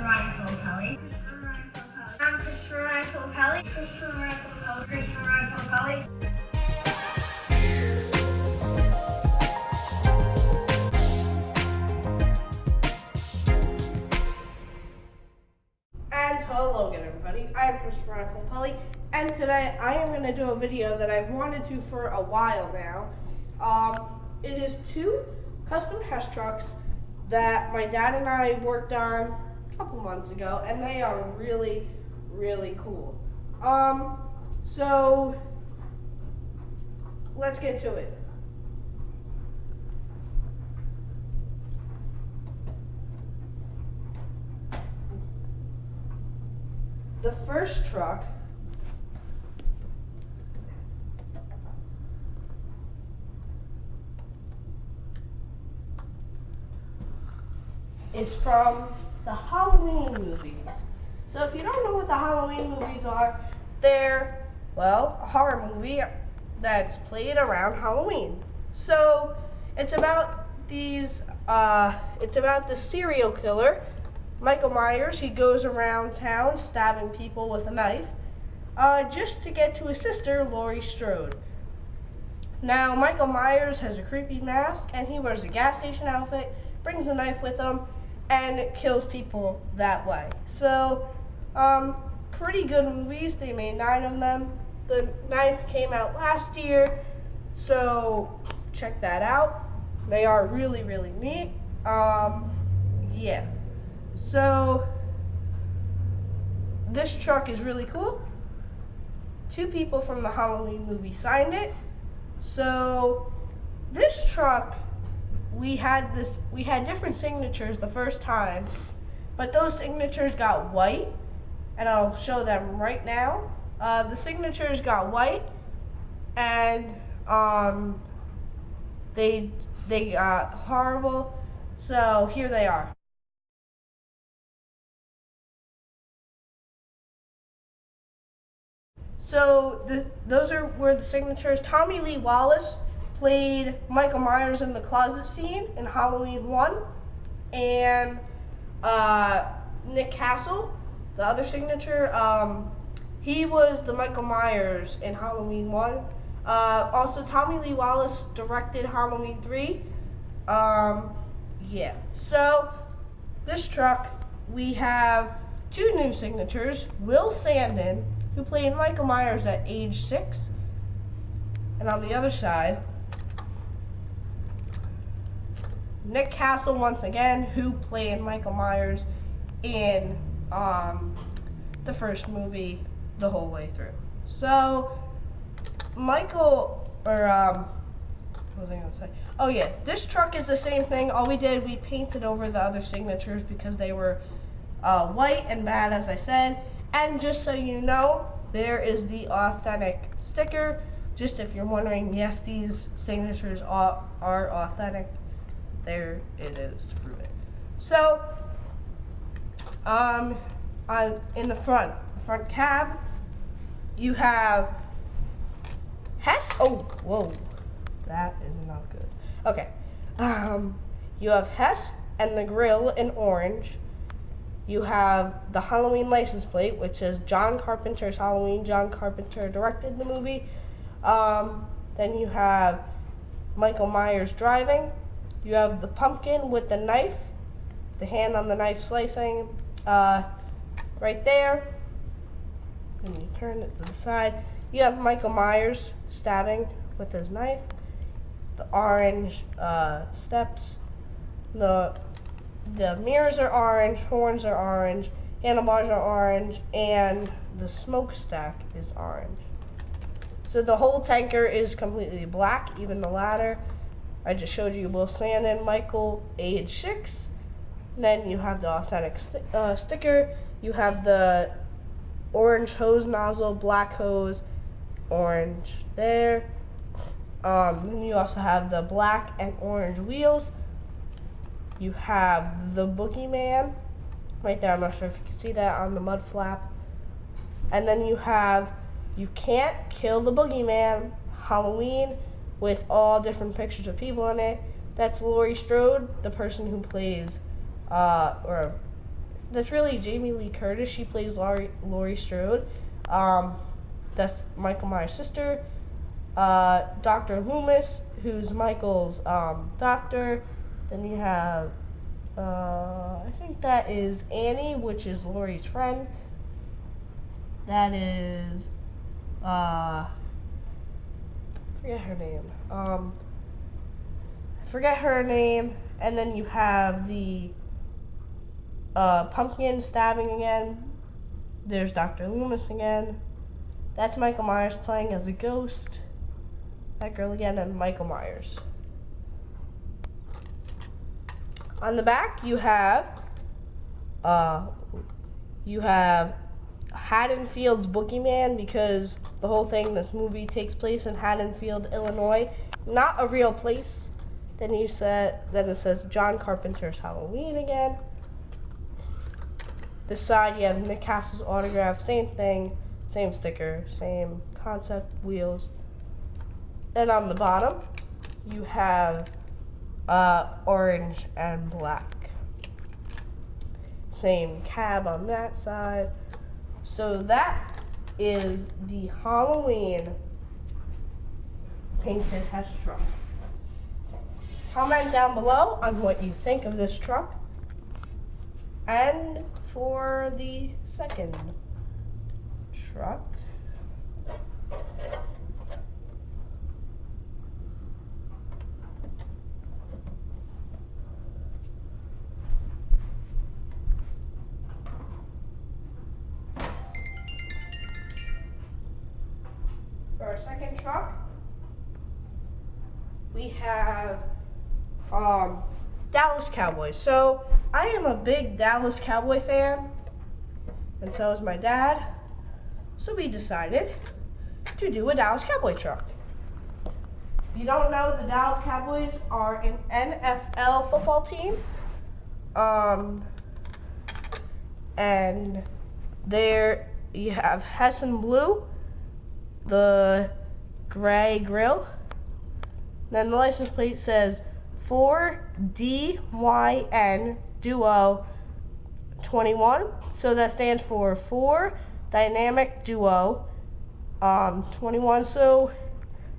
And hello again, everybody. I'm Christopher Polly, and today I am going to do a video that I've wanted to for a while now. It is 2 custom Hess trucks that my dad and I worked on a couple months ago, and they are really, really cool. So let's get to it. The first truck is from the Halloween movies. So if you don't know what the Halloween movies are, they're, well, a horror movie that's played around Halloween. So it's about the serial killer, Michael Myers. He goes around town stabbing people with a knife just to get to his sister, Laurie Strode. Now, Michael Myers has a creepy mask, and he wears a gas station outfit, brings a knife with him, and kills people that way. So, pretty good movies. They made 9 of them. The 9th came out last year, so check that out. They are really, really neat. Yeah. So, this truck is really cool. 2 people from the Halloween movie signed it. So, this truck, we had different signatures the first time, but those signatures got white, and I'll show them right now. The signatures got white, and they got horrible. So, here they are. So those were the signatures. Tommy Lee Wallace played Michael Myers in the closet scene in Halloween 1, and Nick Castle, the other signature, he was the Michael Myers in Halloween 1. Also, Tommy Lee Wallace directed Halloween 3. Yeah. So this truck, we have 2 new signatures. Will Sandin, who played Michael Myers at age 6. And on the other side, Nick Castle once again, who played Michael Myers in the first movie the whole way through. So, what was I going to say? Oh yeah, this truck is the same thing. All we did, we painted over the other signatures because they were white and bad, as I said. And just so you know, there is the authentic sticker. Just if you're wondering, yes, these signatures are authentic. There it is to prove it. So, in the front cab, you have Hess. Oh, whoa, that is not good. Okay, you have Hess and the grill in orange. You have the Halloween license plate, which says John Carpenter's Halloween. John Carpenter directed the movie. Then you have Michael Myers driving. You have the pumpkin with the knife, the hand on the knife slicing, right there. Then you turn it to the side. You have Michael Myers stabbing with his knife. The orange steps. The mirrors are orange, horns are orange, handlebars are orange, and the smokestack is orange. So the whole tanker is completely black, even the ladder. I just showed you Will Sandin, Michael, age 6. Then you have the authentic sticker. You have the orange hose nozzle, black hose, orange there. Then you also have the black and orange wheels. You have the boogeyman right there. I'm not sure if you can see that on the mud flap. And then you have You Can't Kill the Boogeyman, Halloween, with all different pictures of people in it. That's Laurie Strode, the person who plays, or that's really Jamie Lee Curtis. She plays Laurie Strode. That's Michael Myers' sister. Dr. Loomis, who's Michael's doctor. Then you have, I think that is Annie, which is Laurie's friend. That is, forget her name. Forget her name. And then you have the pumpkin stabbing again. There's Dr. Loomis again. That's Michael Myers playing as a ghost. That girl again, and Michael Myers. On the back, you have Haddonfield's Boogeyman, because the whole thing, this movie takes place in Haddonfield, Illinois, not a real place. Then it says John Carpenter's Halloween again. This side you have Nick Castle's autograph, same thing, same sticker, same concept, wheels. And on the bottom, you have orange and black. Same cab on that side. So that is the Halloween painted Hess truck. Comment down below on what you think of this truck. And for the second truck, we have Dallas Cowboys. So I am a big Dallas Cowboy fan, and so is my dad. So we decided to do a Dallas Cowboy truck. If you don't know, the Dallas Cowboys are an NFL football team. And there you have Hess in blue, the gray grill. Then the license plate says 4DYN Duo 21. So that stands for 4 Dynamic Duo 21. So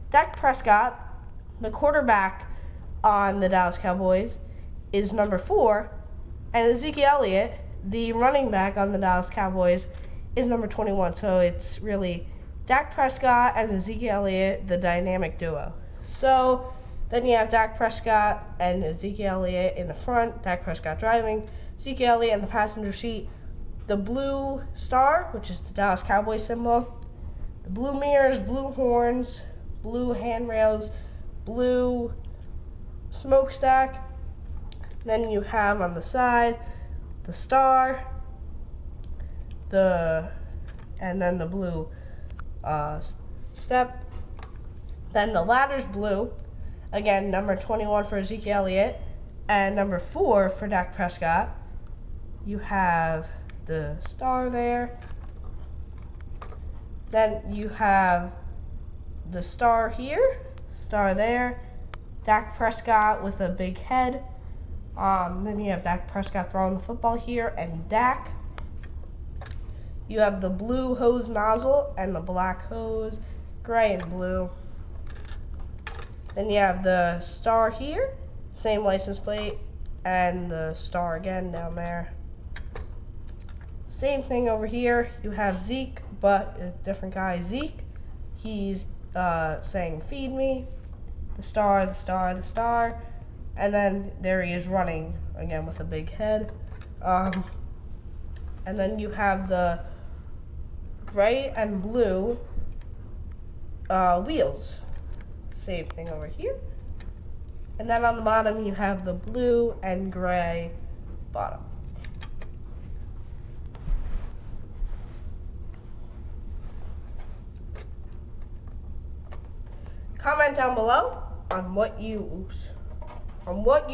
Dak Prescott, the quarterback on the Dallas Cowboys, is number 4, and Ezekiel Elliott, the running back on the Dallas Cowboys, is number 21. So it's really Dak Prescott and Ezekiel Elliott, the dynamic duo. So then you have Dak Prescott and Ezekiel Elliott in the front, Dak Prescott driving, Ezekiel Elliott in the passenger seat, the blue star, which is the Dallas Cowboys symbol, the blue mirrors, blue horns, blue handrails, blue smokestack. Then you have on the side the star, and then the blue step. Then the ladder's blue. Again, number 21 for Ezekiel Elliott and number 4 for Dak Prescott. You have the star there. Then you have the star here, star there. Dak Prescott with a big head. Then you have Dak Prescott throwing the football here, and Dak. You have the blue hose nozzle and the black hose, gray and blue. Then you have the star here, same license plate, and the star again down there. Same thing over here. You have Zeke, but a different guy, Zeke. He's saying, "Feed me." The star, the star, the star. And then there he is running again with a big head. And then you have the gray and blue wheels. Same thing over here. And then on the bottom you have the blue and gray bottom. Comment down below on what you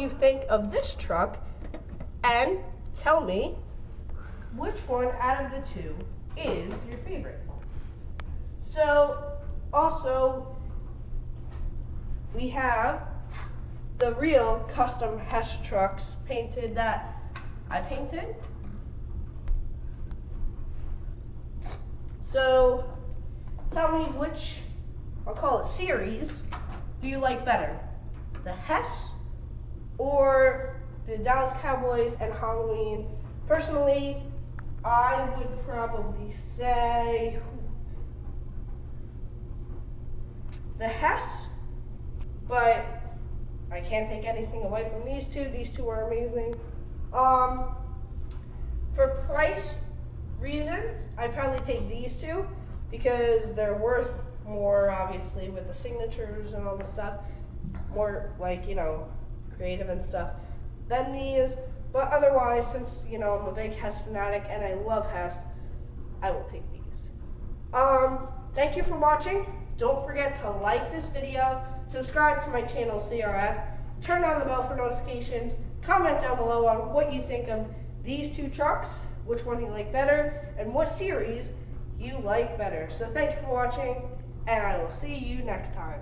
think of this truck, and tell me which one out of the two is your favorite. So also we have the real custom Hess trucks painted that I painted. So tell me which, I'll call it series, do you like better? The Hess or the Dallas Cowboys and Halloween? Personally, I would probably say the Hess, but I can't take anything away from these two. These two are amazing. For price reasons, I'd probably take these two because they're worth more, obviously, with the signatures and all the stuff. More, like, creative and stuff than these. But otherwise, since, I'm a big Hess fanatic and I love Hess, I will take these. Thank you for watching. Don't forget to like this video, subscribe to my channel CRF, turn on the bell for notifications, comment down below on what you think of these two trucks, which one you like better, and what series you like better. So thank you for watching, and I will see you next time.